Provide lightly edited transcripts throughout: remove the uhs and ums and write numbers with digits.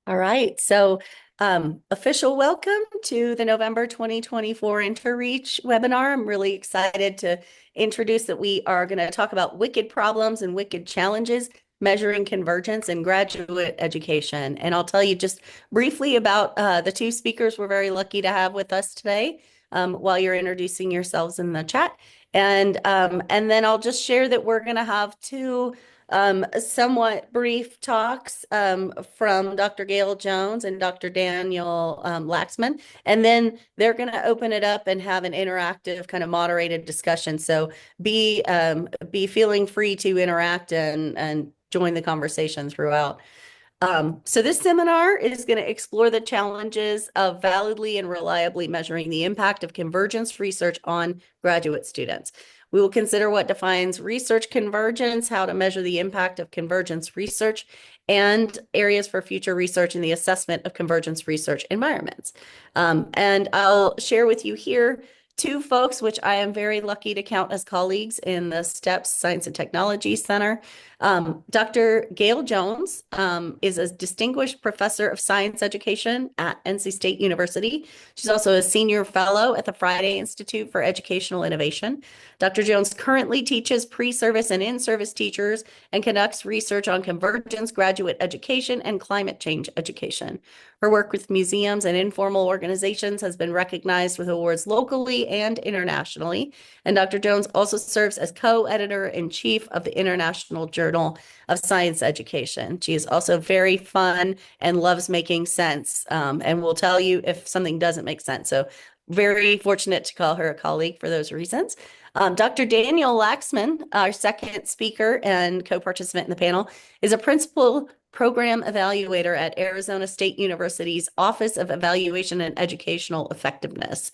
All right. Official welcome to the November 2024 Interreach webinar. I'm really excited to introduce that we are going to talk about wicked problems and wicked challenges, measuring convergence in graduate education. And I'll tell you just briefly about the two speakers we're very lucky to have with us today while you're introducing yourselves in the chat. And then I'll just share that we're going to have two somewhat brief talks from Dr. Gail Jones and Dr. Daniel Laxman, and then they're going to open it up and have an interactive kind of moderated discussion. So be feeling free to interact and join the conversation throughout. So this seminar is going to explore the challenges of validly and reliably measuring the impact of convergence research on graduate students. We will consider what defines research convergence, how to measure the impact of convergence research, and areas for future research in the assessment of convergence research environments. And I'll share with you here two folks, which I am very lucky to count as colleagues in the STEPS Science and Technology Center. Dr. Gail Jones is a distinguished professor of science education at NC State University. She's also a senior fellow at the Friday Institute for Educational Innovation. Dr. Jones currently teaches pre-service and in-service teachers and conducts research on convergence, graduate education, and climate change education. Her work with museums and informal organizations has been recognized with awards locally and internationally. And Dr. Jones also serves as co-editor-in-chief of the International Journal of Science Education. She is also very fun and loves making sense, and will tell you if something doesn't make sense. So very fortunate to call her a colleague for those reasons. Dr. Daniel Laxman, our second speaker and co-participant in the panel, is a principal program evaluator at Arizona State University's Office of Evaluation and Educational Effectiveness.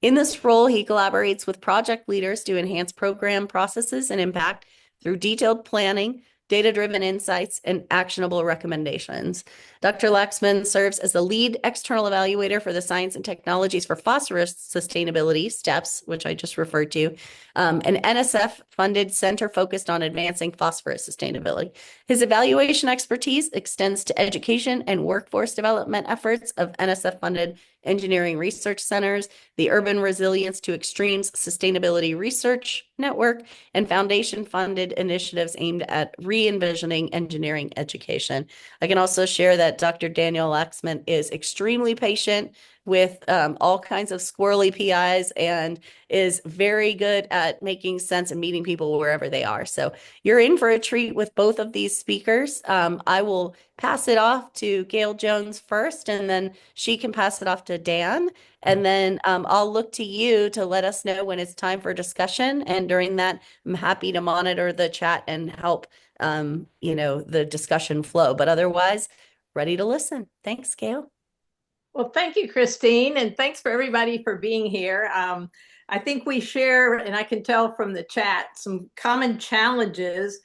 In this role, he collaborates with project leaders to enhance program processes and impact through detailed planning, data-driven insights, and actionable recommendations. Dr. Laxman serves as the lead external evaluator for the Science and Technologies for Phosphorus Sustainability, STEPS, which I just referred to, an NSF-funded center focused on advancing phosphorus sustainability. His evaluation expertise extends to education and workforce development efforts of NSF-funded engineering research centers, the Urban Resilience to Extremes Sustainability Research Network, and foundation-funded initiatives aimed at re-envisioning engineering education. I can also share that Dr. Daniel Laxman is extremely patient with all kinds of squirrely PIs and is very good at making sense and meeting people wherever they are. So you're in for a treat with both of these speakers. I will pass it off to Gail Jones first, and then she can pass it off to Dan. And then I'll look to you to let us know when it's time for discussion. And during that, I'm happy to monitor the chat and help, the discussion flow. But otherwise, ready to listen. Thanks, Gail. Well, thank you, Christine, and thanks for everybody for being here. I think we share, and I can tell from the chat, some common challenges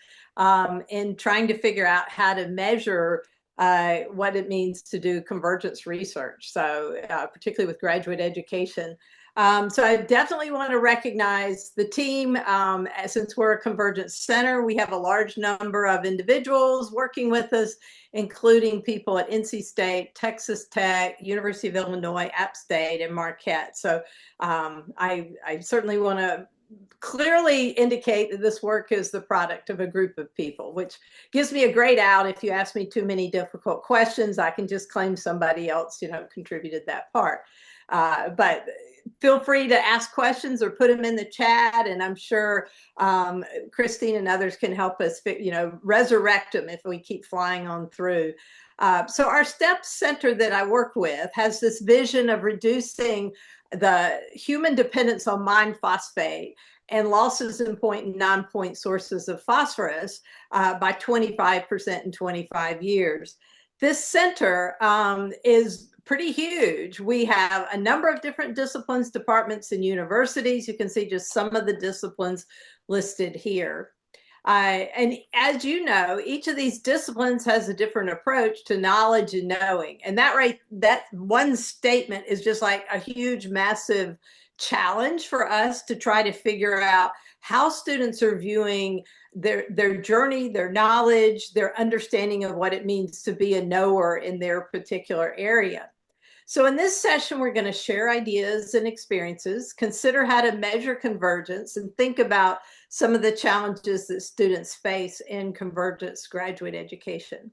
in trying to figure out how to measure what it means to do convergence research, so particularly with graduate education. So I definitely want to recognize the team. Since we're a Convergence Center, we have a large number of individuals working with us, including people at NC State, Texas Tech, University of Illinois, App State, and Marquette. So I certainly want to clearly indicate that this work is the product of a group of people, which gives me a great out. If you ask me too many difficult questions, I can just claim somebody else, contributed that part. But feel free to ask questions or put them in the chat, and I'm sure Christine and others can help us, resurrect them if we keep flying on through. So our STEPS center that I work with has this vision of reducing the human dependence on mine phosphate and losses in point and non-point sources of phosphorus by 25% in 25 years. This center is pretty huge. We have a number of different disciplines, departments, and universities. You can see just some of the disciplines listed here. And as you know, each of these disciplines has a different approach to knowledge and knowing. And that one statement is just like a huge, massive challenge for us to try to figure out how students are viewing their journey, their knowledge, their understanding of what it means to be a knower in their particular area. So in this session, we're going to share ideas and experiences, consider how to measure convergence, and think about some of the challenges that students face in convergence graduate education.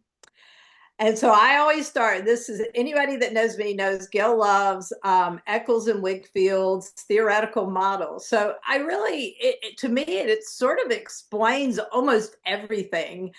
And so I always start, this is, anybody that knows me knows Gail loves Eccles and Wigfield's theoretical model. So I really, to me, it sort of explains almost everything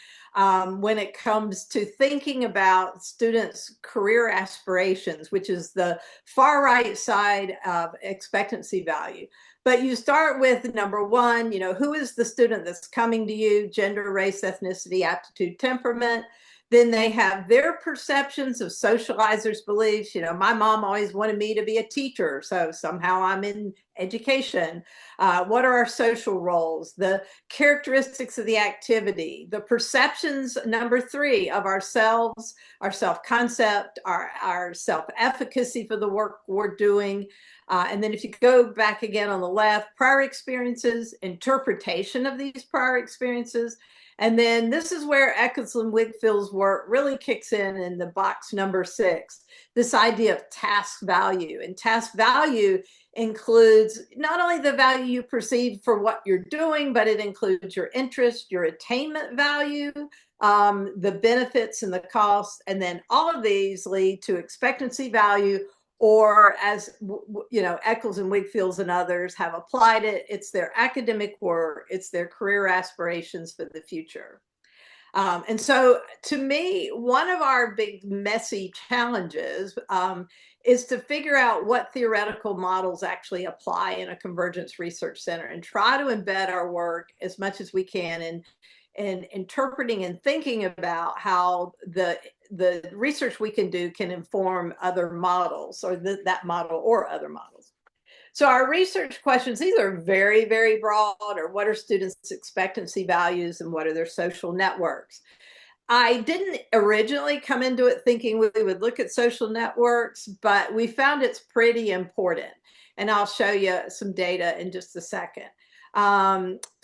when it comes to thinking about students' career aspirations, which is the far right side of expectancy value. But you start with number one, who is the student that's coming to you? Gender, race, ethnicity, aptitude, temperament. Then they have their perceptions of socializers' beliefs. My mom always wanted me to be a teacher, so somehow I'm in education. What are our social roles? The characteristics of the activity, the perceptions, number three, of ourselves, our self-concept, our self-efficacy for the work we're doing. And then if you go back again on the left, prior experiences, interpretation of these prior experiences. And then this is where Eccles and Wigfield's work really kicks in the box number 6, this idea of task value. And task value includes not only the value you perceive for what you're doing, but it includes your interest, your attainment value, the benefits and the costs. And then all of these lead to expectancy value, or as Eccles and Wigfield's and others have applied it, it's their academic work, it's their career aspirations for the future. And so to me, one of our big messy challenges is to figure out what theoretical models actually apply in a convergence research center and try to embed our work as much as we can in interpreting and thinking about how the research we can do can inform other models, or that model or other models. So our research questions, these are very, very broad, or what are students' expectancy values and what are their social networks? I didn't originally come into it thinking we would look at social networks, but we found it's pretty important. And I'll show you some data in just a second.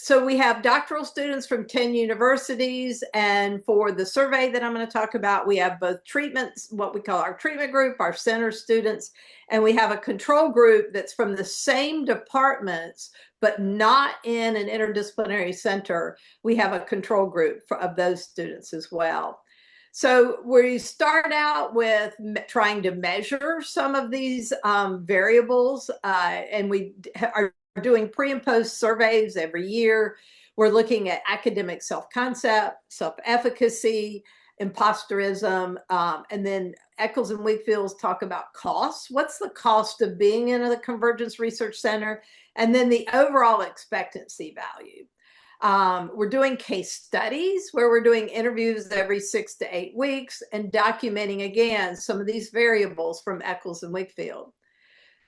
So we have doctoral students from 10 universities, and for the survey that I'm going to talk about, we have both treatments, what we call our treatment group, our center students, and we have a control group that's from the same departments, but not in an interdisciplinary center. We have a control group of those students as well. So we start out with trying to measure some of these variables, and we are doing pre and post surveys every year. We're looking at academic self-concept, self-efficacy, imposterism, and then Eccles and Wigfield's talk about costs. What's the cost of being in a Convergence Research Center? And then the overall expectancy value. We're doing case studies where we're doing interviews every 6 to 8 weeks and documenting, again, some of these variables from Eccles and Wigfield.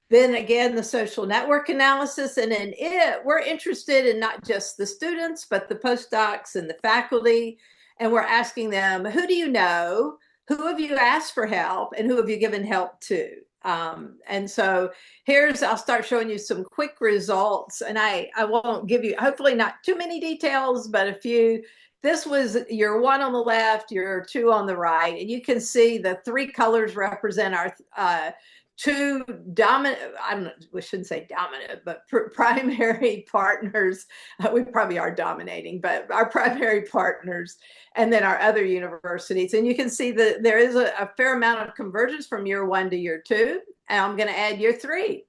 Then again, the social network analysis, and in it, we're interested in not just the students, but the postdocs and the faculty. And we're asking them, who do you know? Who have you asked for help? And who have you given help to? And so I'll start showing you some quick results. And I won't give you, hopefully not too many details, but a few. This was your 1 on the left, your 2 on the right. And you can see the 3 colors represent our 2 dominant, I don't know, we shouldn't say dominant, but primary partners. We probably are dominating, but our primary partners, and then our other universities. And you can see that there is a fair amount of convergence from year 1 to year 2. And I'm going to add year 3.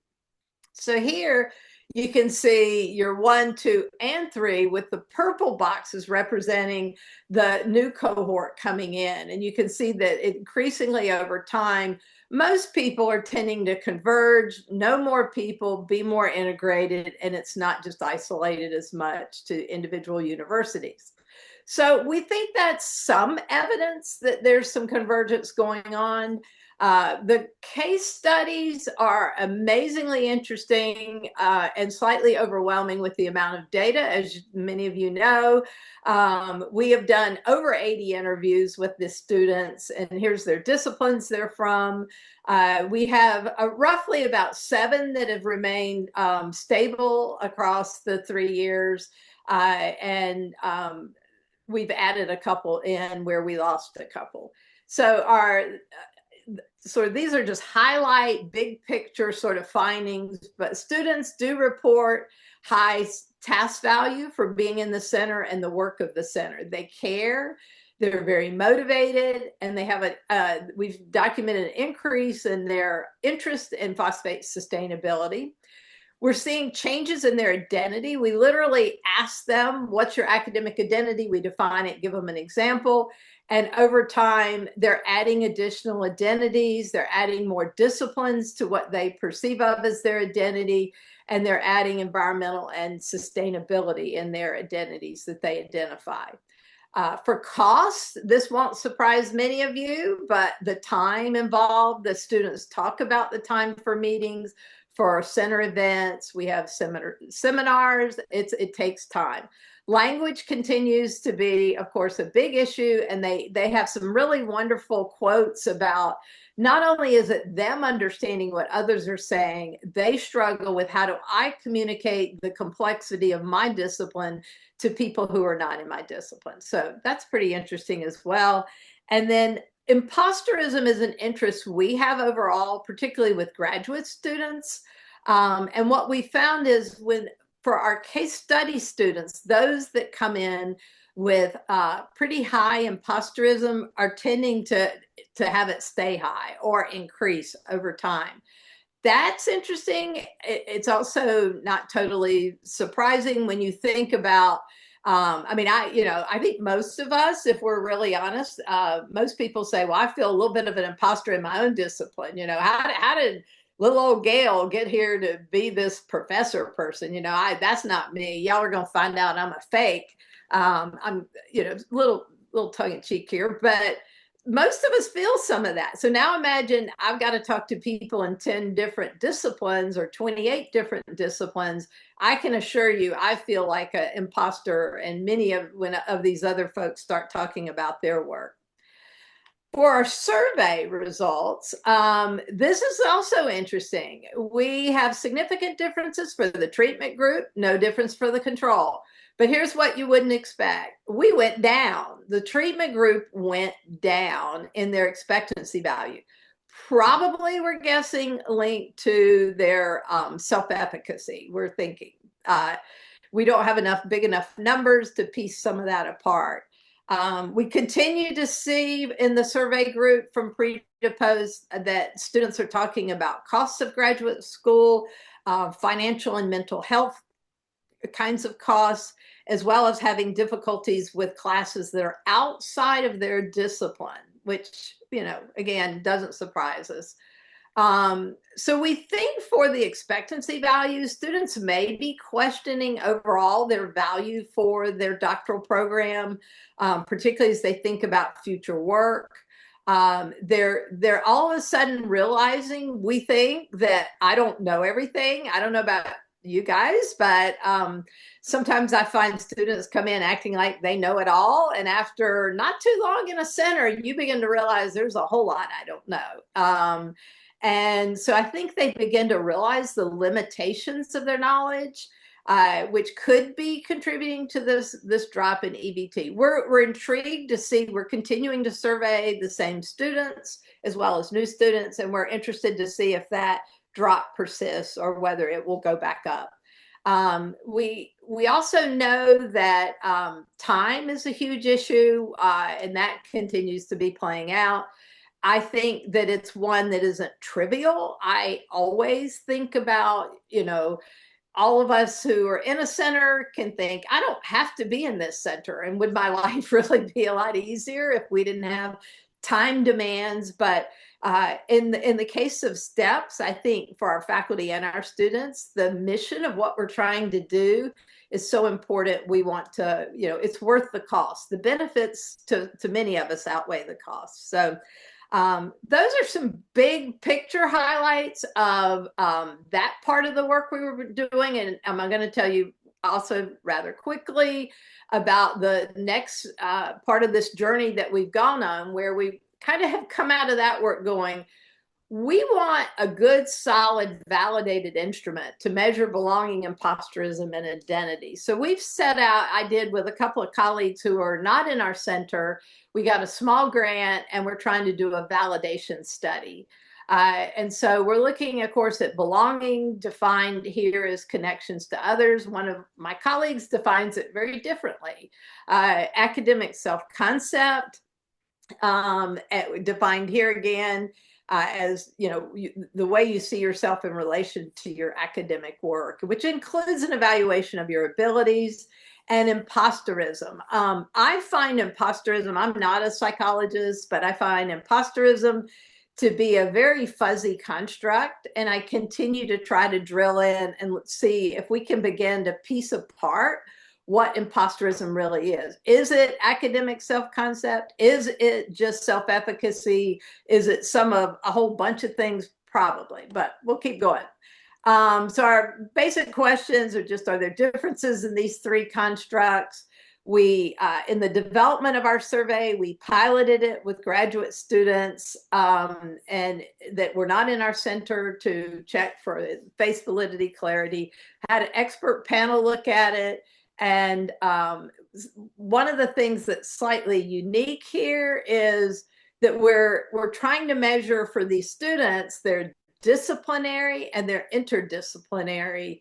So here you can see year 1, 2, and 3 with the purple boxes representing the new cohort coming in. And you can see that increasingly over time, most people are tending to converge, know more people, be more integrated, and it's not just isolated as much to individual universities. So we think that's some evidence that there's some convergence going on. The case studies are amazingly interesting and slightly overwhelming with the amount of data, as many of you know. We have done over 80 interviews with the students, and here's their disciplines they're from. We have roughly about 7 that have remained stable across the 3 years. And we've added a couple in where we lost a couple. So these are just highlight big picture sort of findings, but students do report high task value for being in the center and the work of the center. They care, they're very motivated, and they have we've documented an increase in their interest in phosphate sustainability. We're seeing changes in their identity. We literally ask them, what's your academic identity? We define it, give them an example. And over time, they're adding additional identities. They're adding more disciplines to what they perceive of as their identity. And they're adding environmental and sustainability in their identities that they identify. For costs, this won't surprise many of you, but the time involved, the students talk about the time for meetings, for center events. We have seminars. It takes time. Language continues to be, of course, a big issue, and they have some really wonderful quotes about not only is it them understanding what others are saying, they struggle with how do I communicate the complexity of my discipline to people who are not in my discipline. So that's pretty interesting as well. And then imposterism is an interest we have overall, particularly with graduate students. And what we found is for our case study students, those that come in with pretty high imposterism are tending to have it stay high or increase over time. That's interesting. It's also not totally surprising when you think about I think most of us, if we're really honest, most people say, well, I feel a little bit of an imposter in my own discipline. How did little old Gail get here to be this professor person? That's not me. Y'all are going to find out I'm a fake. I'm, little tongue in cheek here, but most of us feel some of that. So now imagine I've got to talk to people in 10 different disciplines or 28 different disciplines. I can assure you, I feel like an imposter, and many of these other folks start talking about their work. For our survey results, this is also interesting. We have significant differences for the treatment group, no difference for the control. But here's what you wouldn't expect. We went down. The treatment group went down in their expectancy value. Probably, we're guessing, linked to their self-efficacy. We're thinking. We don't have big enough numbers to piece some of that apart. We continue to see in the survey group from pre to post that students are talking about costs of graduate school, financial and mental health kinds of costs, as well as having difficulties with classes that are outside of their discipline, which, again, doesn't surprise us. So we think for the expectancy values, students may be questioning overall their value for their doctoral program, particularly as they think about future work. They're all of a sudden realizing, we think, that I don't know everything. I don't know about you guys, but sometimes I find students come in acting like they know it all. And after not too long in a center, you begin to realize there's a whole lot I don't know. And so I think they begin to realize the limitations of their knowledge, which could be contributing to this drop in EBT. We're intrigued to see, we're continuing to survey the same students as well as new students, and we're interested to see if that drop persists or whether it will go back up. We also know that time is a huge issue, and that continues to be playing out. I think that it's one that isn't trivial. I always think about, all of us who are in a center can think, I don't have to be in this center. And would my life really be a lot easier if we didn't have time demands? But in the case of STEPS, I think for our faculty and our students, the mission of what we're trying to do is so important. We want to, it's worth the cost. The benefits to many of us outweigh the costs. So those are some big picture highlights of that part of the work we were doing. And I'm going to tell you also rather quickly about the next part of this journey that we've gone on, where we kind of have come out of that work going, we want a good, solid, validated instrument to measure belonging, imposterism, and identity. So we've set out, I did with a couple of colleagues who are not in our center, we got a small grant and we're trying to do a validation study. And so we're looking, of course, at belonging, defined here as connections to others. One of my colleagues defines it very differently. Academic self-concept, defined here again, as the way you see yourself in relation to your academic work, which includes an evaluation of your abilities, and imposterism. I find imposterism, I'm not a psychologist, but I find imposterism to be a very fuzzy construct. And I continue to try to drill in and see if we can begin to piece apart what imposterism really is. Is it academic self-concept? Is it just self-efficacy? Is it some of a whole bunch of things? Probably, but we'll keep going. So our basic questions are just, are there differences in these three constructs? We, in the development of our survey, we piloted it with graduate students and that were not in our center to check for face validity, clarity, had an expert panel look at it. And one of the things that's slightly unique here is that we're trying to measure for these students their disciplinary and their interdisciplinary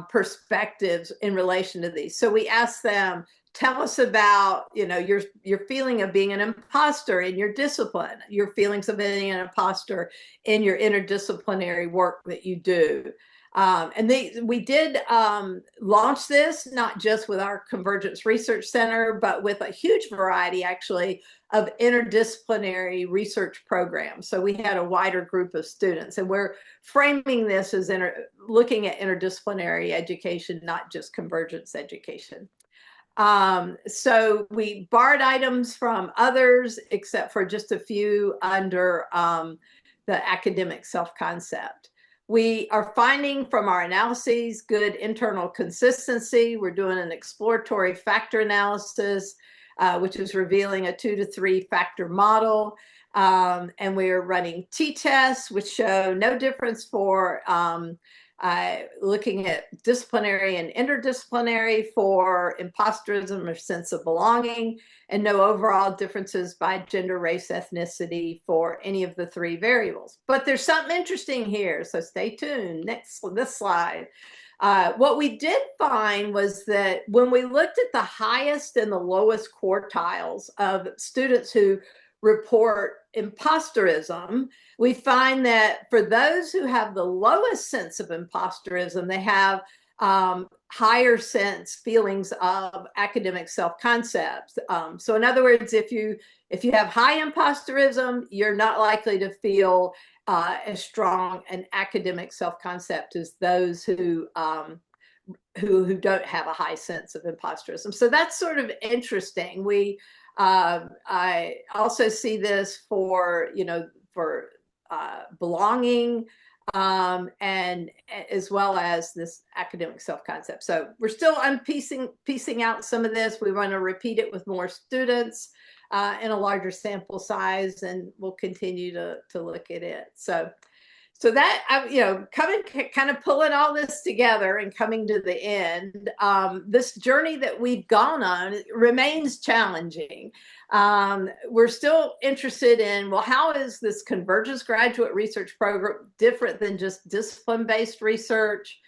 perspectives in relation to these. So we asked them, tell us about, your feeling of being an imposter in your discipline, your feelings of being an imposter in your interdisciplinary work that you do. And we did launch this, not just with our Convergence Research Center, but with a huge variety, actually, of interdisciplinary research programs. So we had a wider group of students, and we're framing this as looking at interdisciplinary education, not just convergence education. So we borrowed items from others, except for just a few under the academic self-concept. We are finding from our analyses good internal consistency. We're doing an exploratory factor analysis, which is revealing a 2 to 3 factor model. And we're running t-tests, which show no difference for looking at disciplinary and interdisciplinary for imposterism or sense of belonging, and no overall differences by gender, race, ethnicity for any of the 3 variables. But there's something interesting here, so stay tuned. This slide. What we did find was that when we looked at the highest and the lowest quartiles of students who report imposterism, we find that for those who have the lowest sense of imposterism, they have higher feelings of academic self-concept. So in other words, if you have high imposterism, you're not likely to feel as strong an academic self-concept as those who don't have a high sense of imposterism. So that's sort of interesting. I also see this for belonging and as well as this academic self-concept. So we're still piecing out some of this. We want to repeat it with more students in a larger sample size, and we'll continue to look at it. So that, kind of pulling all this together and coming to the end, this journey that we've gone on remains challenging. We're still interested in, well, how is this Convergence graduate research program different than just discipline-based research?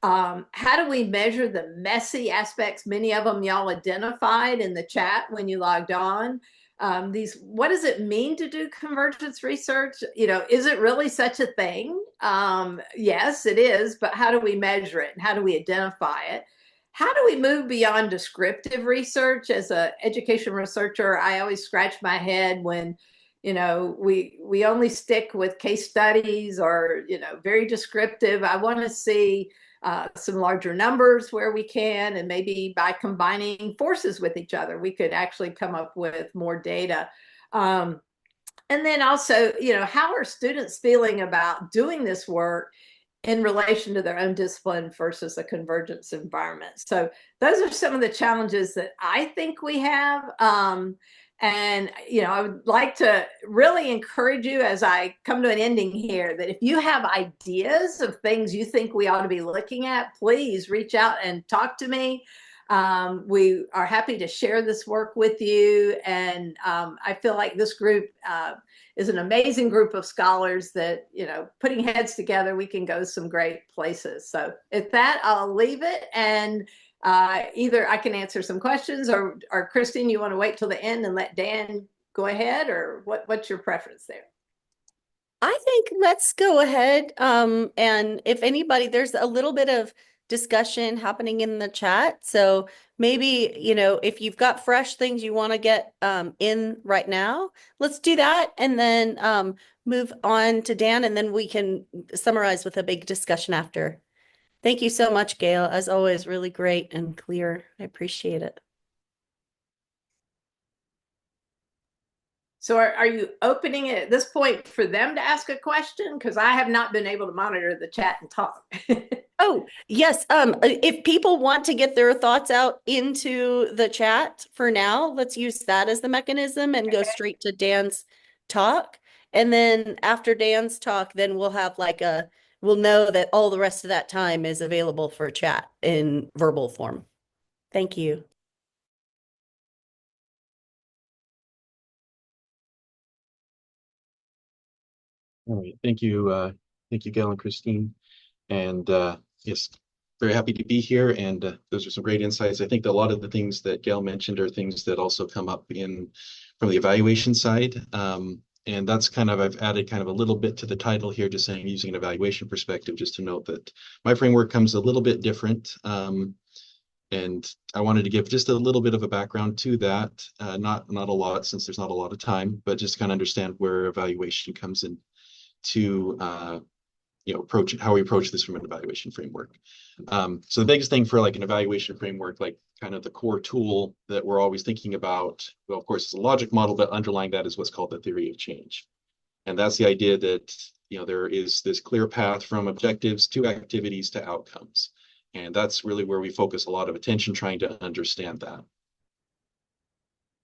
How do we measure the messy aspects? Many of them y'all identified in the chat when you logged on. What does it mean to do convergence research? Is it really such a thing? Yes, it is, but how do we measure it and how do we identify it? How do we move beyond descriptive research? As an education researcher, I always scratch my head when, we only stick with case studies or, very descriptive. I want to see, some larger numbers where we can, and maybe by combining forces with each other, we could actually come up with more data. And then also, how are students feeling about doing this work in relation to their own discipline versus a convergence environment? So those are some of the challenges that I think we have. And, I would like to really encourage you as I come to an ending here that if you have ideas of things you think we ought to be looking at, please reach out and talk to me. We are happy to share this work with you. And I feel like this group is an amazing group of scholars that, putting heads together, we can go some great places. So at that, I'll leave it. And either I can answer some questions, or Christine, you want to wait till the end and let Dan go ahead, or what's your preference there? I think let's go ahead. And if anybody, there's a little bit of discussion happening in the chat. So maybe, if you've got fresh things you want to get in right now, let's do that. And then move on to Dan, and then we can summarize with a big discussion after. Thank you so much, Gail. As always, really great and clear. I appreciate it. So are you opening it at this point for them to ask a question? Because I have not been able to monitor the chat and talk. Oh, yes. If people want to get their thoughts out into the chat for now, let's use that as the mechanism and go straight to Dan's talk. And then after Dan's talk, then we'll have we'll know that all the rest of that time is available for chat in verbal form. Thank you. All right. Thank you, Gail and Christine. And yes, very happy to be here. And those are some great insights. I think that a lot of the things that Gail mentioned are things that also come up from the evaluation side. And that's I've added kind of a little bit to the title here, just saying using an evaluation perspective, just to note that my framework comes a little bit different. And I wanted to give just a little bit of a background to that, not a lot, since there's not a lot of time, but just kind of understand where evaluation comes in to how we approach this from an evaluation framework. So the biggest thing for like an evaluation framework, like kind of the core tool that we're always thinking about, well, of course, it's a logic model, but underlying that is what's called the theory of change. And that's the idea that, there is this clear path from objectives to activities to outcomes. And that's really where we focus a lot of attention, trying to understand that.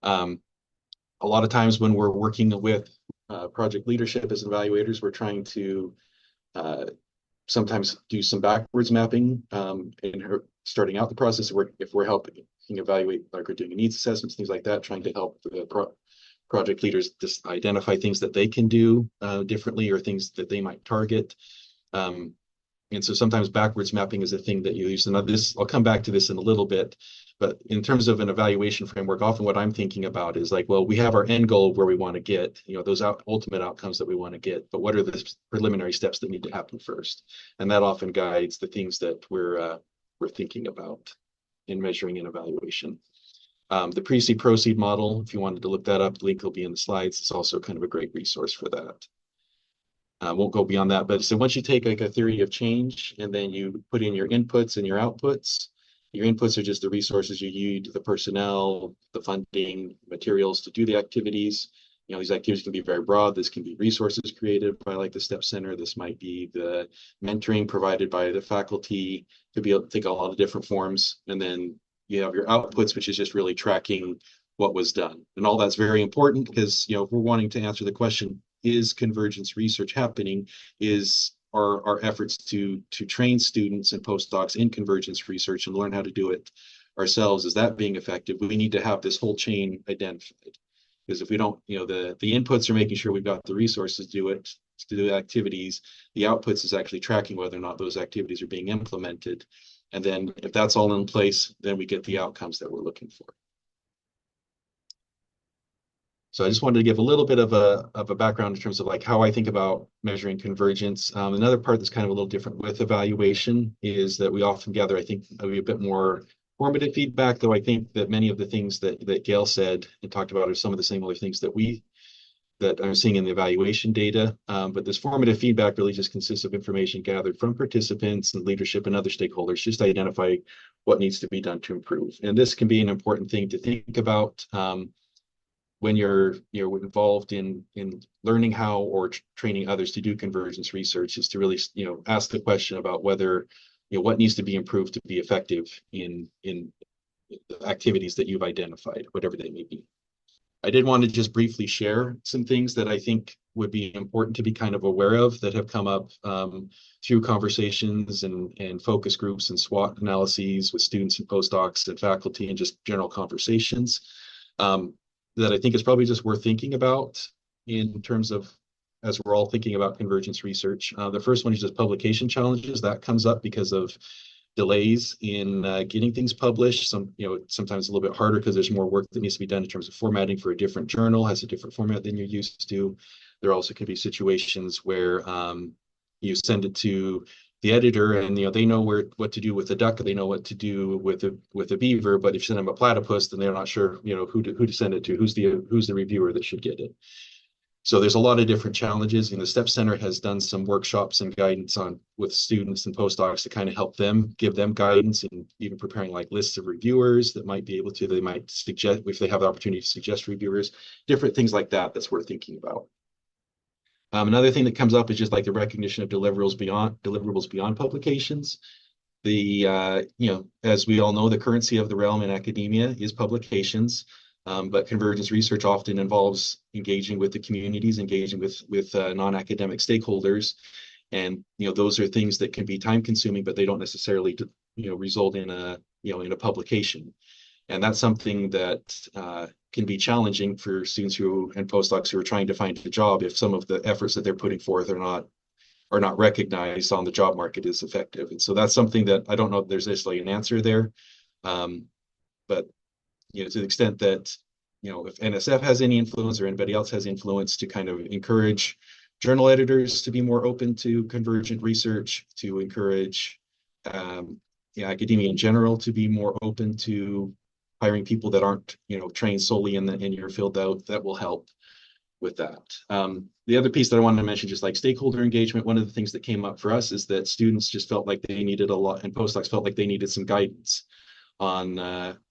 A lot of times when we're working with project leadership as evaluators, we're trying to sometimes do some backwards mapping in starting out the process. If we're helping evaluate, like we're doing needs assessments, things like that, trying to help the project leaders just identify things that they can do differently, or things that they might target. And so sometimes backwards mapping is a thing that you use. And I'll come back to this in a little bit, but in terms of an evaluation framework, often what I'm thinking about is like, well, we have our end goal of where we want to get, those ultimate outcomes that we want to get, but what are the preliminary steps that need to happen first? And that often guides the things that we're thinking about in measuring an evaluation. The pre-seed proceed model, if you wanted to look that up, the link will be in the slides. It's also kind of a great resource for that. Won't go beyond that, but so once you take like a theory of change and then you put in your inputs and your outputs are just the resources you need, the personnel, the funding, materials to do the activities. These activities can be very broad. This can be resources created by like the STEP Center. This might be the mentoring provided by the faculty. Could be able to take a lot of different forms. And then you have your outputs, which is just really tracking what was done. And all that's very important because, if we're wanting to answer the question, is convergence research happening? Is our efforts to train students and postdocs in convergence research and learn how to do it ourselves, is that being effective? We need to have this whole chain identified. Because if we don't, the inputs are making sure we've got the resources to do the activities. The outputs is actually tracking whether or not those activities are being implemented. And then if that's all in place, then we get the outcomes that we're looking for. So I just wanted to give a little bit of a background in terms of like how I think about measuring convergence. Another part that's kind of a little different with evaluation is that we often gather, I think, a bit more formative feedback, though I think that many of the things that Gail said and talked about are some of the same other things that we that I'm seeing in the evaluation data. But this formative feedback really just consists of information gathered from participants and leadership and other stakeholders, just to identify what needs to be done to improve. And this can be an important thing to think about when you're involved in learning how or training others to do convergence research, is to really ask the question about whether what needs to be improved to be effective in the activities that you've identified, whatever they may be. I did want to just briefly share some things that I think would be important to be kind of aware of that have come up through conversations and focus groups and SWOT analyses with students and postdocs and faculty and just general conversations that I think is probably just worth thinking about in terms of as we're all thinking about convergence research. The first one is just publication challenges. That comes up because of delays in getting things published. Sometimes a little bit harder because there's more work that needs to be done in terms of formatting for a different journal, has a different format than you're used to. There also can be situations where you send it to the editor and they know what to do with the duck, they know what to do with a beaver, but if you send them a platypus, then they're not sure who to send it to, who's the reviewer that should get it. So there's a lot of different challenges, and the STEP Center has done some workshops and guidance with students and postdocs to kind of help them, give them guidance, and even preparing like lists of reviewers that might be able to, they might suggest, if they have the opportunity to suggest reviewers, different things like that that's worth thinking about. Another thing that comes up is just like the recognition of deliverables beyond publications. As we all know, the currency of the realm in academia is publications. But convergence research often involves engaging with the communities, engaging with non-academic stakeholders, and those are things that can be time-consuming, but they don't necessarily result in a publication. And that's something that can be challenging for students and postdocs who are trying to find a job if some of the efforts that they're putting forth are not recognized on the job market as effective. And so that's something that I don't know if there's necessarily an answer there, but to the extent that, if NSF has any influence or anybody else has influence to kind of encourage journal editors to be more open to convergent research, to encourage academia in general to be more open to hiring people that aren't, trained solely in your field, that will help with that. The other piece that I wanted to mention, just like stakeholder engagement, one of the things that came up for us is that students just felt like they needed a lot, and postdocs felt like they needed some guidance on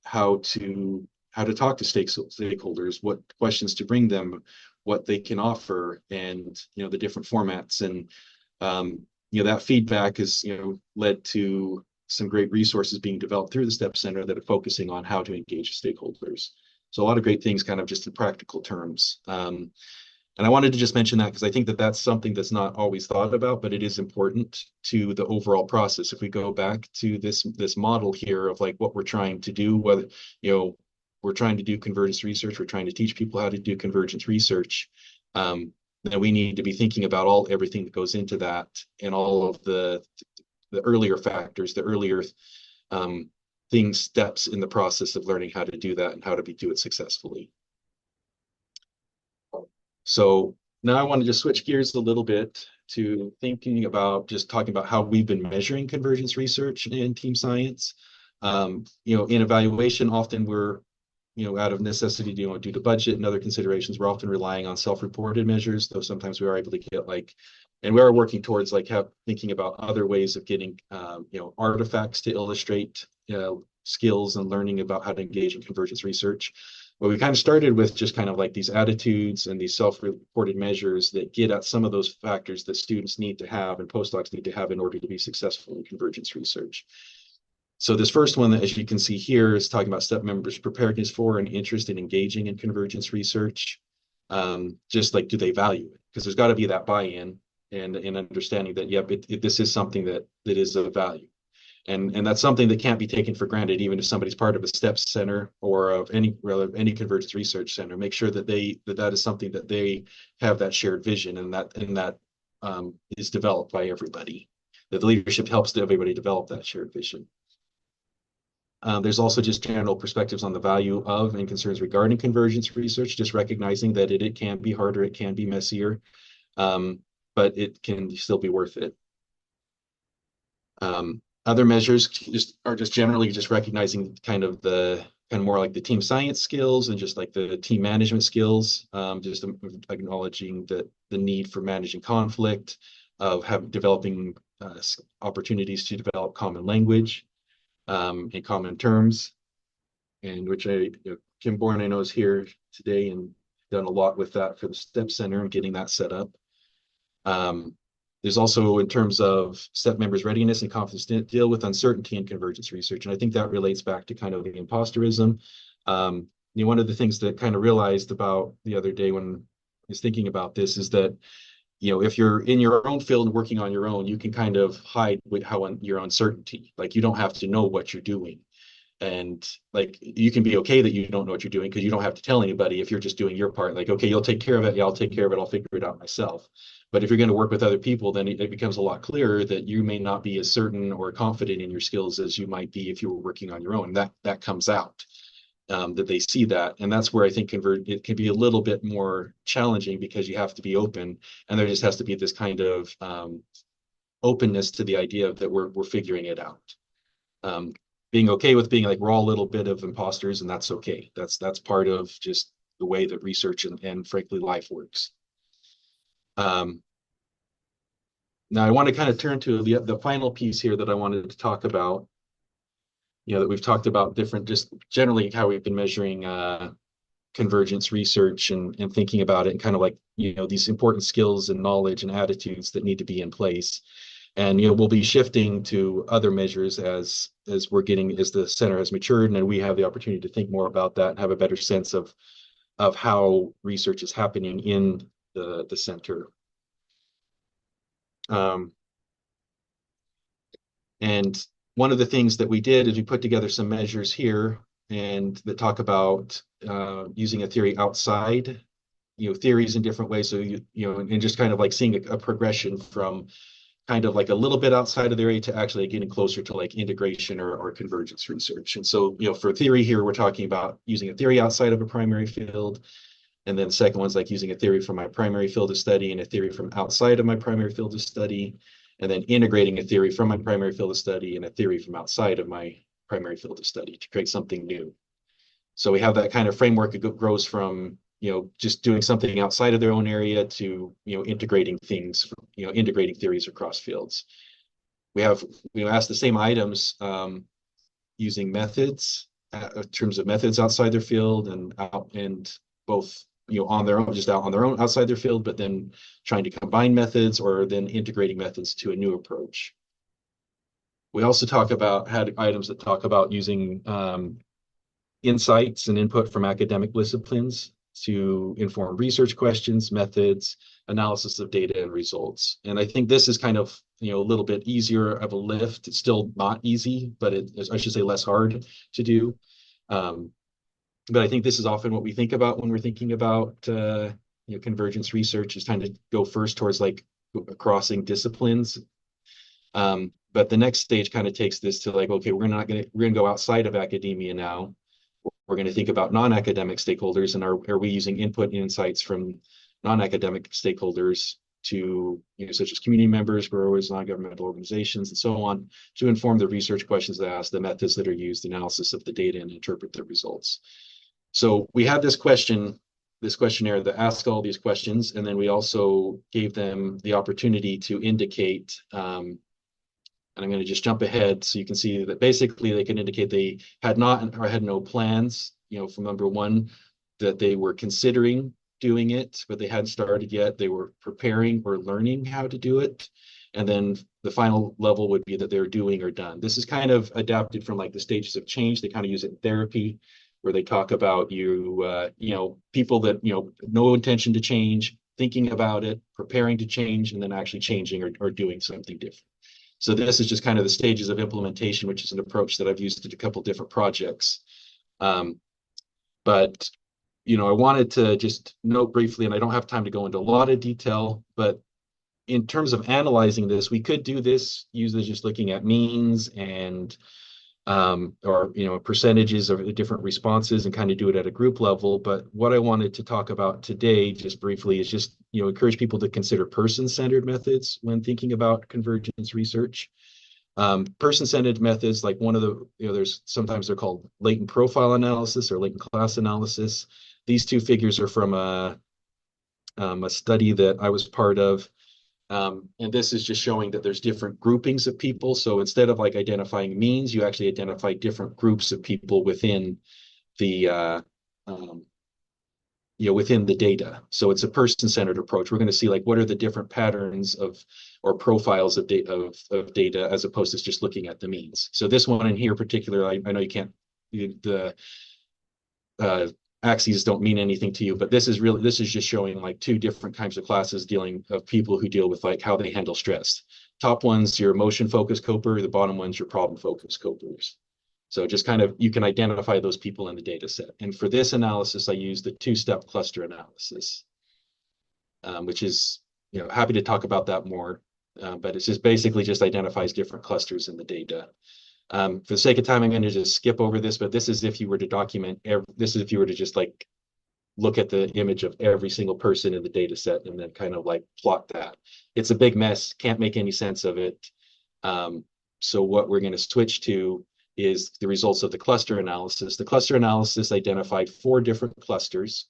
how to talk to stakeholders, what questions to bring them, what they can offer, and the different formats. And that feedback has led to some great resources being developed through the STEP Center that are focusing on how to engage stakeholders. So a lot of great things kind of just in practical terms. And I wanted to just mention that because I think that that's something that's not always thought about, but it is important to the overall process. If we go back to this model here of like what we're trying to do, whether, we're trying to do convergence research, we're trying to teach people how to do convergence research, then we need to be thinking about everything that goes into that and all of the earlier factors, the earlier steps in the process of learning how to do that and how to do it successfully. So now I want to just switch gears a little bit to thinking about just talking about how we've been measuring convergence research in team science. In evaluation, often we're, out of necessity, due to budget and other considerations, we're often relying on self-reported measures, though sometimes we are able to get and we are working towards thinking about other ways of getting, artifacts to illustrate, skills and learning about how to engage in convergence research. Well, we kind of started with just kind of like these attitudes and these self-reported measures that get at some of those factors that students need to have and postdocs need to have in order to be successful in convergence research. So this first one, as you can see here, is talking about STEP members' preparedness for and interest in engaging in convergence research. Just like, do they value it? Because there's got to be that buy-in and understanding that, yep, this is something that is of value. And that's something that can't be taken for granted, even if somebody's part of a STEP center or of any convergence research center. Make sure that that is something that they have that shared vision, and that is developed by everybody. That the leadership helps everybody develop that shared vision. There's also just general perspectives on the value of and concerns regarding convergence research, just recognizing that it can be harder, it can be messier, but it can still be worth it. Other measures are just generally recognizing kind of the kind of more like the team science skills and just like the team management skills, just acknowledging the need for managing conflict, of developing opportunities to develop common language and common terms, and which Kim Bourne I know is here today and done a lot with that for the STEP Center and getting that set up. There's also in terms of STEP members' readiness and confidence to deal with uncertainty in convergence research. And I think that relates back to kind of the imposterism. One of the things that kind of realized about the other day when I was thinking about this is that, if you're in your own field and working on your own, you can kind of hide with your uncertainty. Like you don't have to know what you're doing. And like you can be okay that you don't know what you're doing because you don't have to tell anybody if you're just doing your part. Like, okay, you'll take care of it. Yeah, I'll take care of it. I'll figure it out myself. But if you're going to work with other people, then it becomes a lot clearer that you may not be as certain or confident in your skills as you might be if you were working on your own. That comes out, that they see that. And that's where I think it can be a little bit more challenging because you have to be open, and there just has to be this kind of openness to the idea that we're figuring it out. Being okay with being like we're all a little bit of imposters, and that's okay. That's part of just the way that research and frankly life works. Now I want to kind of turn to the final piece here that I wanted to talk about. That we've talked about different, just generally how we've been measuring convergence research and thinking about it, and kind of like these important skills and knowledge and attitudes that need to be in place. And we'll be shifting to other measures as the center has matured, and we have the opportunity to think more about that and have a better sense of how research is happening in the center. And one of the things that we did is we put together some measures here and that talk about using a theory outside, theories in different ways. So and just kind of like seeing a progression from kind of like a little bit outside of the area to actually getting closer to like integration or convergence research. And so, for theory here, we're talking about using a theory outside of a primary field. And then the second one's like using a theory from my primary field of study and a theory from outside of my primary field of study, and then integrating a theory from my primary field of study and a theory from outside of my primary field of study to create something new. So we have that kind of framework. It grows from just doing something outside of their own area to, integrating things, integrating theories across fields. We asked the same items using methods in terms of methods outside their field and both, on their own, just out on their own outside their field, but then trying to combine methods or then integrating methods to a new approach. We also had items that talk about using insights and input from academic disciplines to inform research questions, methods, analysis of data and results. And I think this is kind of, a little bit easier of a lift. It's still not easy, but I should say less hard to do. But I think this is often what we think about when we're thinking about, convergence research, is trying to go first towards like crossing disciplines. But the next stage kind of takes this to like, okay, we're gonna go outside of academia now. We're going to think about non-academic stakeholders, and are we using input and insights from non-academic stakeholders to, such as community members, growers, non-governmental organizations, and so on, to inform the research questions that ask, the methods that are used, analysis of the data, and interpret the results. So we had this questionnaire that asked all these questions, and then we also gave them the opportunity to indicate, and I'm going to just jump ahead so you can see that basically they can indicate they had no plans, from number one, that they were considering doing it, but they hadn't started yet. They were preparing or learning how to do it. And then the final level would be that they're doing or done. This is kind of adapted from like the stages of change. They kind of use it in therapy, where they talk about people that, no intention to change, thinking about it, preparing to change, and then actually changing or doing something different. So this is just kind of the stages of implementation, which is an approach that I've used in a couple different projects. But, I wanted to just note briefly, and I don't have time to go into a lot of detail, but in terms of analyzing this, we could do this usually just looking at means and or percentages of the different responses and kind of do it at a group level. But what I wanted to talk about today, just briefly, is just encourage people to consider person-centered methods when thinking about convergence research. Person-centered methods, like one of the, there's sometimes they're called latent profile analysis or latent class analysis. These two figures are from a study that I was part of. And this is just showing that there's different groupings of people. So instead of like identifying means, you actually identify different groups of people within the within the data. So it's a person-centered approach. We're going to see like what are the different patterns of or profiles of data as opposed to just looking at the means. So this one in here particularly, I know you can't, the axes don't mean anything to you, but this is just showing like two different kinds of classes of people who deal with like how they handle stress. Top one's your emotion focused coper, the bottom one's your problem focused copers. So just kind of, you can identify those people in the data set. And for this analysis, I use the two-step cluster analysis, which is, happy to talk about that more, but it's just basically just identifies different clusters in the data. For the sake of time, I'm going to just skip over this, but this is if you were to document, this is if you were to just like look at the image of every single person in the data set and then kind of like plot that. It's a big mess, can't make any sense of it. So what we're going to switch to is the results of the cluster analysis. The cluster analysis identified 4 different clusters,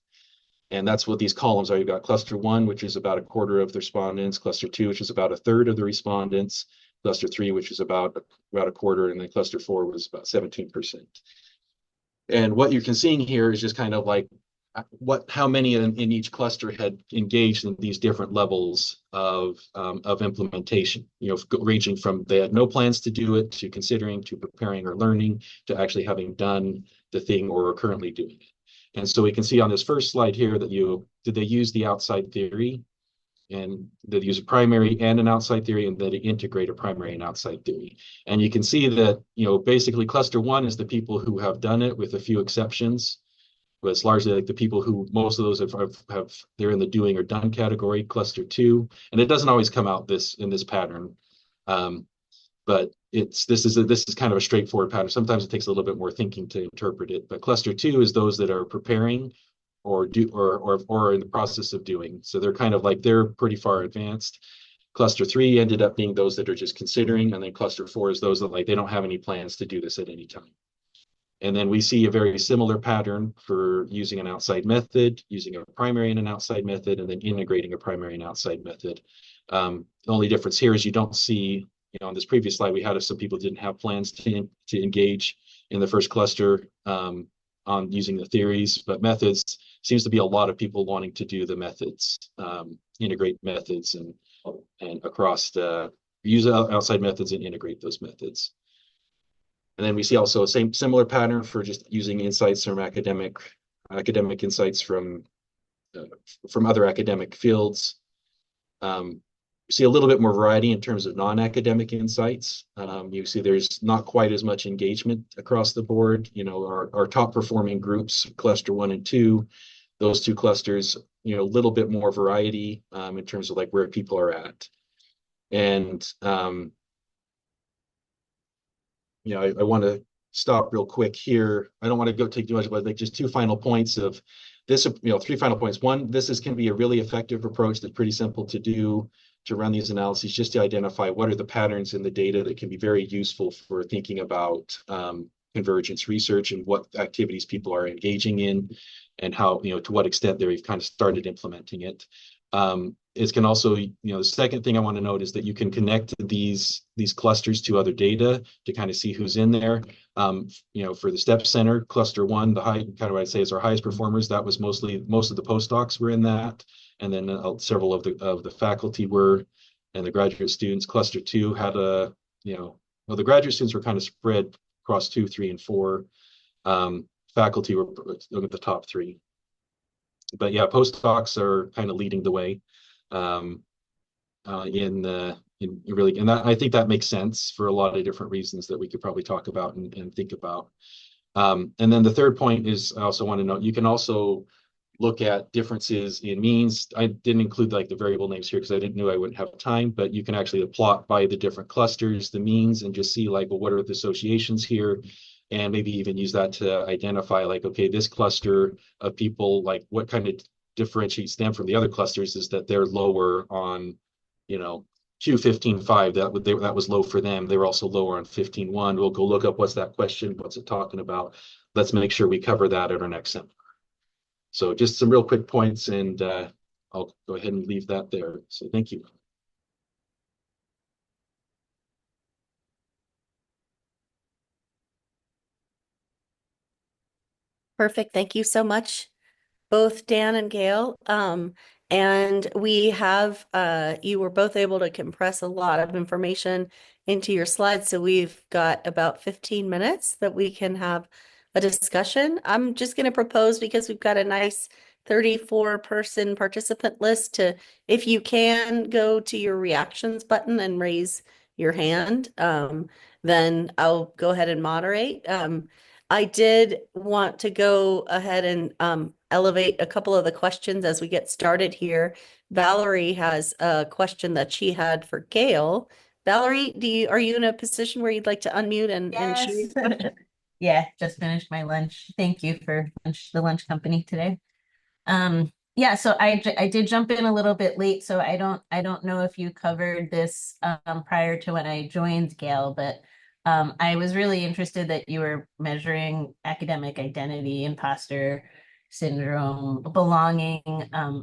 and that's what these columns are. You've got cluster 1, which is about a quarter of the respondents, cluster 2, which is about a third of the respondents, cluster 3, which is about a quarter, and then cluster 4 was about 17%. And what you can see here is just kind of like how many in each cluster had engaged in these different levels of implementation, ranging from they had no plans to do it, to considering, to preparing or learning, to actually having done the thing or are currently doing it. And so we can see on this first slide here that did they use the outside theory, and they use a primary and an outside theory, and then integrate a primary and outside theory. And you can see that, basically cluster 1 is the people who have done it with a few exceptions. But it's largely like the people who, most of those have they're in the doing or done category. Cluster 2, and it doesn't always come out in this pattern, but this is kind of a straightforward pattern. Sometimes it takes a little bit more thinking to interpret it. But cluster 2 is those that are preparing or in the process of doing. So they're kind of like they're pretty far advanced. Cluster 3 ended up being those that are just considering, and then cluster 4 is those that like they don't have any plans to do this at any time. And then we see a very similar pattern for using an outside method, using a primary and an outside method, and then integrating a primary and outside method. The only difference here is you don't see, on this previous slide, we had some people didn't have plans to engage in the first cluster on using the theories, but methods seems to be a lot of people wanting to do the methods, integrate methods and across use outside methods and integrate those methods. And then we see also a similar pattern for just using insights from academic insights from other academic fields. We see a little bit more variety in terms of non-academic insights. You see there's not quite as much engagement across the board. Our top performing groups, cluster 1 and 2, those two clusters, a little bit more variety in terms of like where people are at. And I want to stop real quick here. I don't want to go take too much, but like just 2 final points of this, 3 final points. One, can be a really effective approach that's pretty simple to do to run these analyses, just to identify what are the patterns in the data that can be very useful for thinking about convergence research and what activities people are engaging in and how, to what extent they've kind of started implementing it. It can also, the second thing I want to note is that you can connect these clusters to other data to kind of see who's in there. For the STEP Center, cluster 1, the high, kind of what I'd say is our highest performers. That was most of the postdocs were in that, and then several of the faculty were, and the graduate students. Cluster 2 had the graduate students were kind of spread across 2, 3, and 4. Faculty were at the top 3. But yeah, postdocs are kind of leading the way really, and I think that makes sense for a lot of different reasons that we could probably talk about and think about. And then the third point is I also want to note, you can also look at differences in means. I didn't include like the variable names here because I didn't know I wouldn't have time, but you can actually plot by the different clusters, the means, and just see like, well, what are the associations here? And maybe even use that to identify like, okay, this cluster of people, like what kind of differentiates them from the other clusters is that they're lower on, to 15.5, that was low for them. They were also lower on 15.1. We'll go look up what's that question, what's it talking about. Let's make sure we cover that at our next seminar. So just some real quick points, and I'll go ahead and leave that there. So thank you. Perfect. Thank you so much, both Dan and Gail. And we have, you were both able to compress a lot of information into your slides. So we've got about 15 minutes that we can have a discussion. I'm just going to propose, because we've got a nice 34-person participant list, to, if you can, go to your reactions button and raise your hand, then I'll go ahead and moderate. I did want to go ahead and elevate a couple of the questions as we get started here. Valerie has a question that she had for Gail. Valerie, are you in a position where you'd like to unmute and share your Yes. question? Yeah, just finished my lunch. Thank you for the lunch company today. Yeah, so I did jump in a little bit late, so I don't know if you covered this prior to when I joined, Gail, but I was really interested that you were measuring academic identity, imposter syndrome, belonging.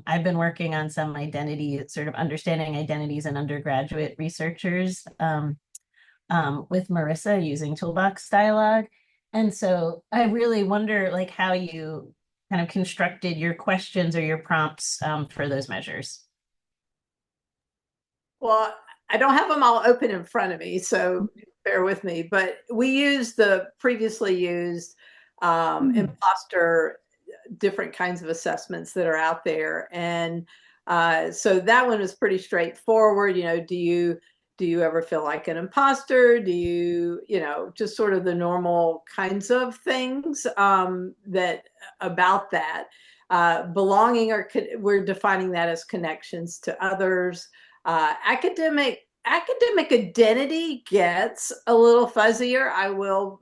I've been working on some identity, sort of understanding identities in undergraduate researchers. With Marissa using Toolbox Dialogue. And so I really wonder like how you kind of constructed your questions or your prompts for those measures. Well, I don't have them all open in front of me, so bear with me. But we used the previously used imposter, different kinds of assessments that are out there. And so that one was pretty straightforward. Do you ever feel like an imposter? Do you, just sort of the normal kinds of things that about that. Belonging, we're defining that as connections to others. Academic identity gets a little fuzzier. I will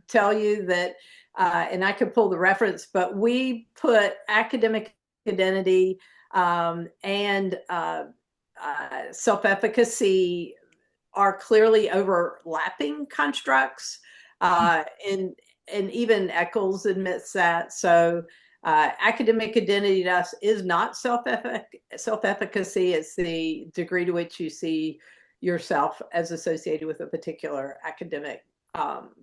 tell you that, and I could pull the reference, but we put academic identity and self-efficacy are clearly overlapping constructs, and even Eccles admits that. So academic identity to us is not self-efficacy. It's the degree to which you see yourself as associated with a particular academic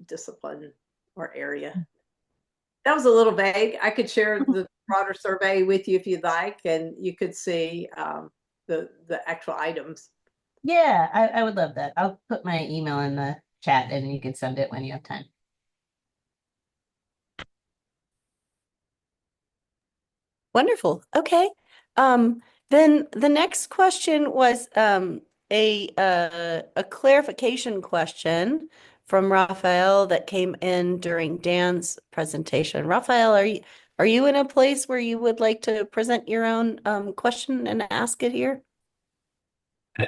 discipline or area. That was a little vague. I could share the broader survey with you if you'd like, and you could see the actual items. Yeah, I would love that. I'll put my email in the chat and you can send it when you have time. Wonderful. Okay. Then the next question was a clarification question from Raphael that came in during Dan's presentation. Raphael, are you in a place where you would like to present your own question and ask it here?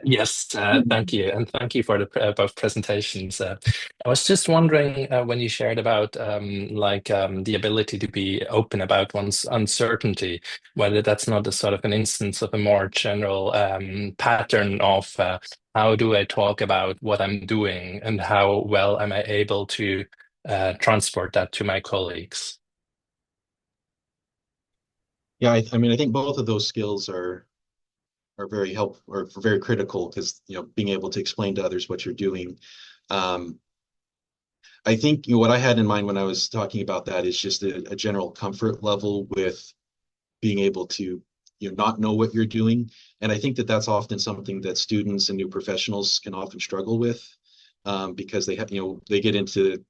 Yes, thank you. And thank you for the both presentations. I was just wondering when you shared about the ability to be open about one's uncertainty, whether that's not a sort of an instance of a more general pattern of how do I talk about what I'm doing and how well am I able to transport that to my colleagues? Yeah, I mean, I think both of those skills are very helpful or very critical, because being able to explain to others what you're doing. I think what I had in mind when I was talking about that is just a general comfort level with being able to not know what you're doing. And I think that that's often something that students and new professionals can often struggle with, because they have they get into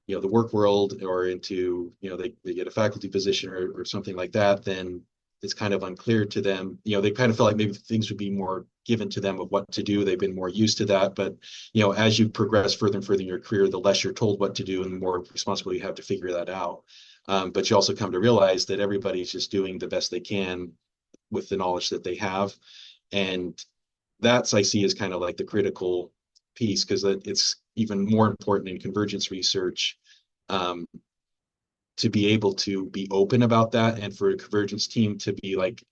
the work world, or into they get a faculty position or something like that, then it's kind of unclear to them. They kind of feel like maybe things would be more given to them of what to do. They've been more used to that. But as you progress further and further in your career, the less you're told what to do and the more responsibility you have to figure that out. But you also come to realize that everybody's just doing the best they can with the knowledge that they have. And that's, I see, as kind of like the critical piece, because it's even more important in convergence research, to be able to be open about that, and for a convergence team to be like,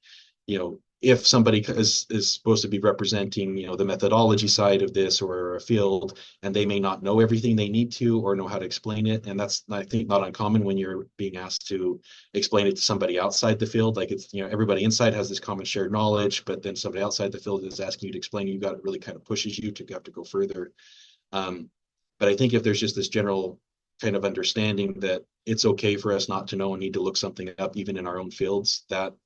if somebody is supposed to be representing, the methodology side of this or a field, and they may not know everything they need to or know how to explain it. And that's, I think, not uncommon when you're being asked to explain it to somebody outside the field. Like it's, everybody inside has this common shared knowledge, but then somebody outside the field is asking you to explain, you got it really kind of pushes you to have to go further. But I think if there's just this general kind of understanding that it's okay for us not to know and need to look something up even in our own fields,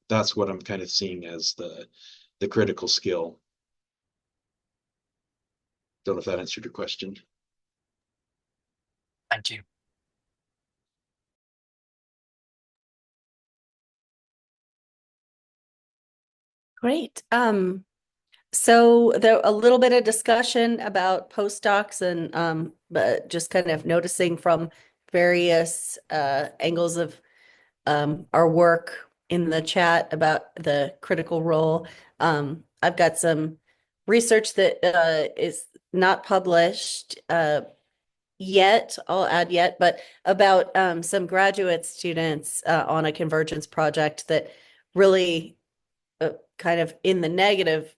that's what I'm kind of seeing as the critical skill. Don't know if that answered your question. Thank you. Great. So there a little bit of discussion about postdocs and but just kind of noticing from various angles of our work in the chat about the critical role. I've got some research that is not published yet, I'll add yet, but about some graduate students on a Convergence project that really kind of in the negative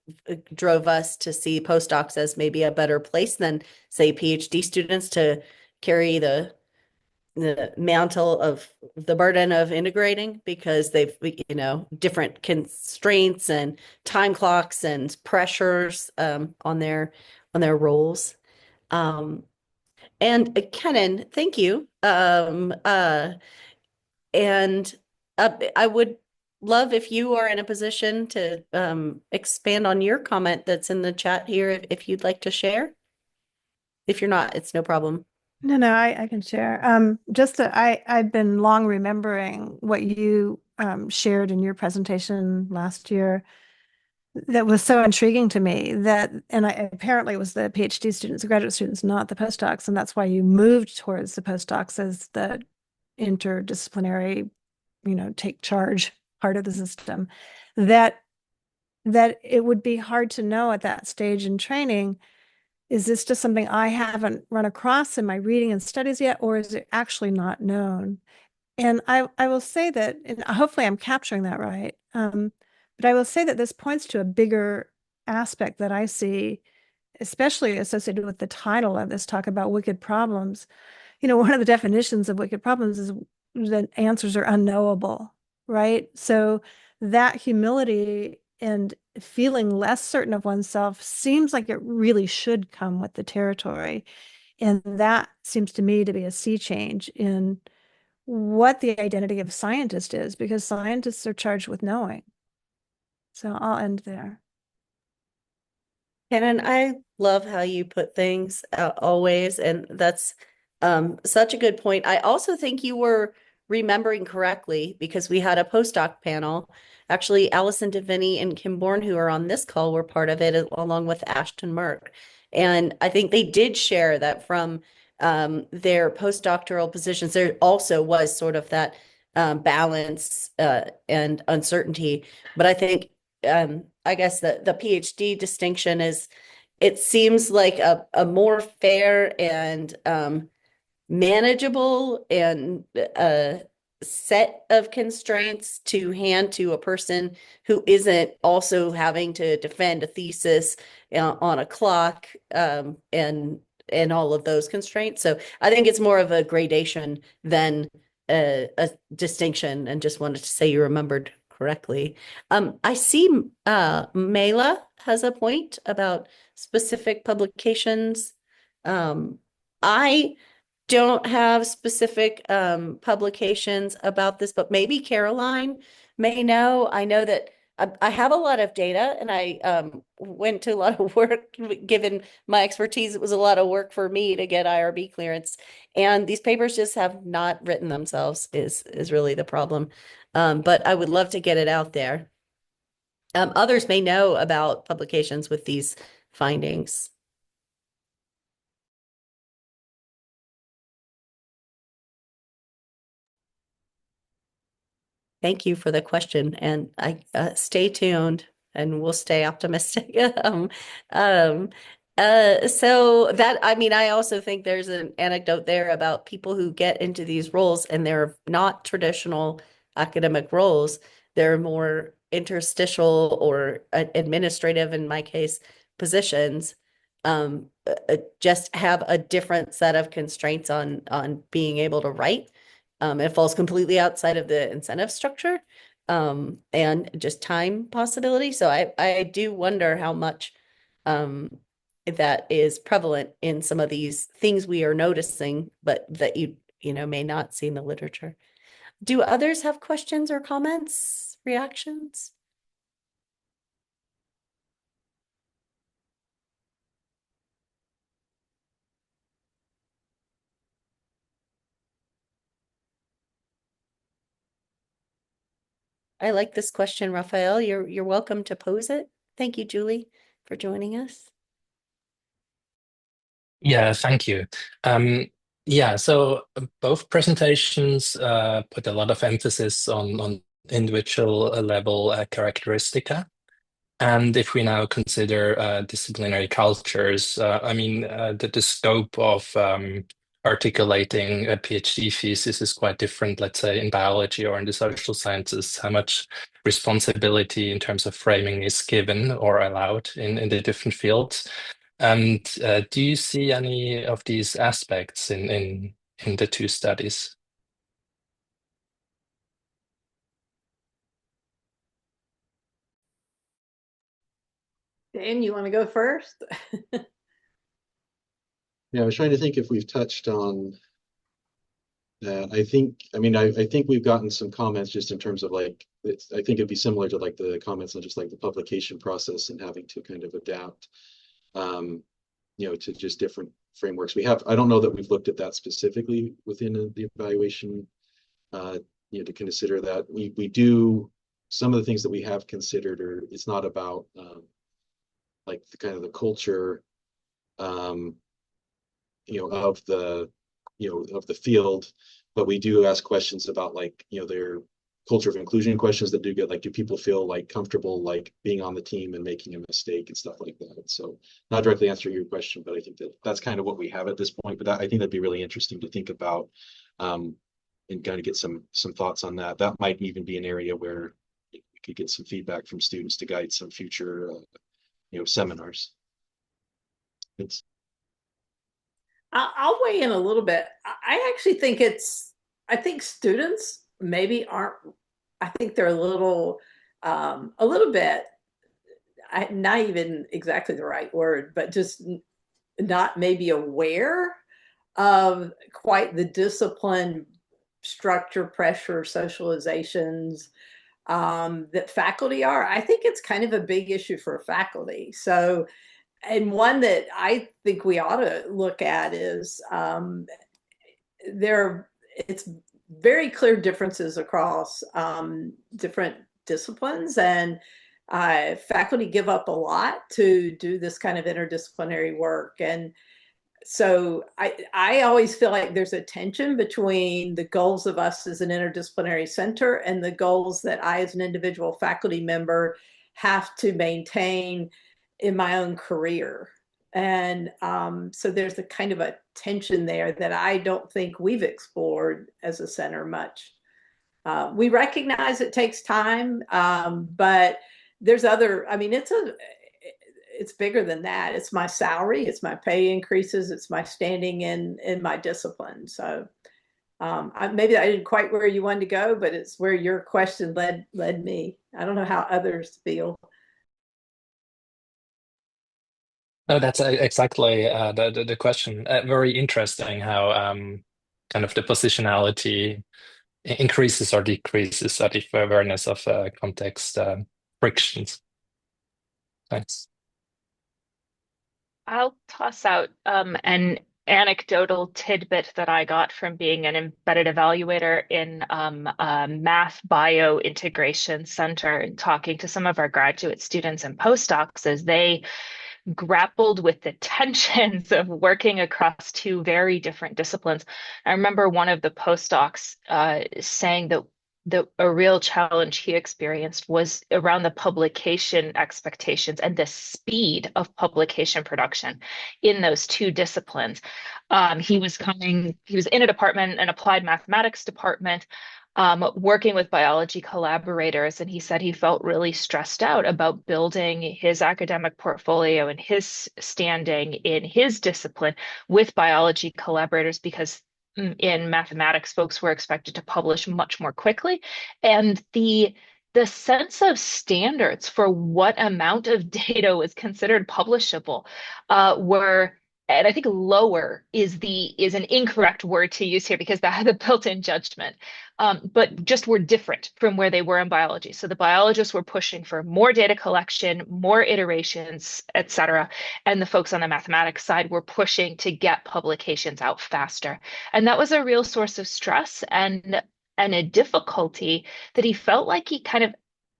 drove us to see postdocs as maybe a better place than, say, PhD students to carry the mantle of the burden of integrating, because they've, different constraints and time clocks and pressures on their roles. And Kenan, thank you. And I would love if you are in a position to expand on your comment that's in the chat here, if you'd like to share. If you're not, it's no problem. No, I can share. I've been long remembering what you shared in your presentation last year that was so intriguing to me apparently it was the PhD students, the graduate students, not the postdocs. And that's why you moved towards the postdocs as the interdisciplinary, take charge part of the system. That it would be hard to know at that stage in training, is this just something I haven't run across in my reading and studies yet, or is it actually not known? And I will say that, and hopefully I'm capturing that right, but I will say that this points to a bigger aspect that I see, especially associated with the title of this talk about wicked problems. One of the definitions of wicked problems is that answers are unknowable, right? So that humility and feeling less certain of oneself seems like it really should come with the territory. And that seems to me to be a sea change in what the identity of scientist is, because scientists are charged with knowing. So I'll end there. And I love how you put things always, and that's such a good point. I also think you were remembering correctly, because we had a postdoc panel. Actually, Allison DeVinny and Kim Bourne, who are on this call, were part of it, along with Ashton Merck. And I think they did share that from their postdoctoral positions, there also was sort of that balance and uncertainty. But I think, I guess the PhD distinction is, it seems like a more fair and manageable and set of constraints to hand to a person who isn't also having to defend a thesis on a clock and all of those constraints. So I think it's more of a gradation than a distinction, and just wanted to say you remembered correctly. I see Mela has a point about specific publications. I don't have specific publications about this, but maybe Caroline may know. I know that I have a lot of data, and I went to a lot of work. Given my expertise, it was a lot of work for me to get IRB clearance. And these papers just have not written themselves is really the problem. But I would love to get it out there. Others may know about publications with these findings. Thank you for the question, and I stay tuned, and we'll stay optimistic. So that, I mean, I also think there's an anecdote there about people who get into these roles, and they're not traditional academic roles. They're more interstitial or administrative, in my case, positions, just have a different set of constraints on being able to write. It falls completely outside of the incentive structure, and just time possibility. So I do wonder how much that is prevalent in some of these things we are noticing, but that you know may not see in the literature. Do others have questions or comments, reactions? I like this question, Raphael. You're welcome to pose it. Thank you, Julie, for joining us. Yeah, thank you. Yeah, so both presentations put a lot of emphasis on individual level characteristica. And if we now consider disciplinary cultures, I mean, the scope of articulating a PhD thesis is quite different, let's say, in biology or in the social sciences, how much responsibility in terms of framing is given or allowed in the different fields. And do you see any of these aspects in the two studies? Dan, you want to go first? Yeah, I was trying to think if we've touched on that. I think we've gotten some comments just in terms of like, I think it'd be similar to like the comments on just like the publication process and having to kind of adapt, to just different frameworks. I don't know that we've looked at that specifically within the evaluation, to consider that. We do, some of the things that we have considered, or it's not about like the kind of the culture, of the field, but we do ask questions about like, their culture of inclusion questions that do get like, do people feel like comfortable like being on the team and making a mistake and stuff like that. So not directly answering your question, but I think that's kind of what we have at this point. But I think that'd be really interesting to think about, and kind of get some thoughts on that. That might even be an area where we could get some feedback from students to guide some future seminars. I'll weigh in a little bit. I actually think I think students maybe aren't, I think they're a little bit, not even exactly the right word, but just not maybe aware of quite the discipline, structure, pressure, socializations that faculty are. I think it's kind of a big issue for faculty. So, and one that I think we ought to look at is it's very clear differences across different disciplines, and faculty give up a lot to do this kind of interdisciplinary work. And so I always feel like there's a tension between the goals of us as an interdisciplinary center and the goals that I as an individual faculty member have to maintain in my own career. And so there's a kind of a tension there that I don't think we've explored as a center much. We recognize it takes time, but there's other, I mean, it's bigger than that. It's my salary, it's my pay increases, it's my standing in my discipline. So maybe I didn't quite where you wanted to go, but it's where your question led me. I don't know how others feel. No, that's exactly the question. Very interesting how kind of the positionality increases or decreases the awareness of context frictions. Thanks. I'll toss out an anecdotal tidbit that I got from being an embedded evaluator in a math bio integration center and talking to some of our graduate students and postdocs as they grappled with the tensions of working across two very different disciplines. I remember one of the postdocs saying that a real challenge he experienced was around the publication expectations and the speed of publication production in those two disciplines. He was in a department, an applied mathematics department, working with biology collaborators, and he said he felt really stressed out about building his academic portfolio and his standing in his discipline with biology collaborators because in mathematics, folks were expected to publish much more quickly, and the sense of standards for what amount of data was considered publishable were, and I think lower is an incorrect word to use here because that had a built-in judgment, but just were different from where they were in biology. So the biologists were pushing for more data collection, more iterations, et cetera, and the folks on the mathematics side were pushing to get publications out faster. And that was a real source of stress and a difficulty that he felt like he kind of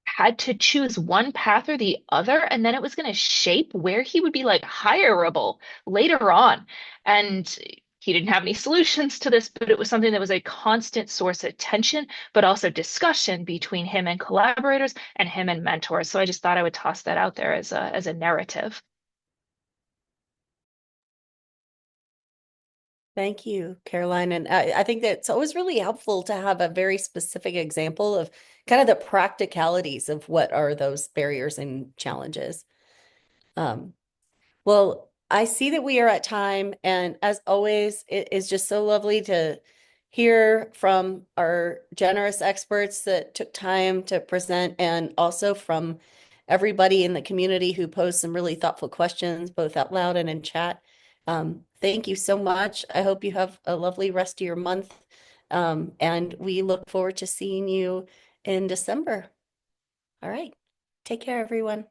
had to choose one path or the other, and then it was going to shape where he would be like hireable later on. And he didn't have any solutions to this, but it was something that was a constant source of tension, but also discussion between him and collaborators and him and mentors. So I just thought I would toss that out there as a narrative. Thank you, Caroline. And I think that it's always really helpful to have a very specific example of kind of the practicalities of what are those barriers and challenges. Well, I see that we are at time, and as always, it is just so lovely to hear from our generous experts that took time to present, and also from everybody in the community who posed some really thoughtful questions, both out loud and in chat. Thank you so much. I hope you have a lovely rest of your month, and we look forward to seeing you in December. All right. Take care, everyone.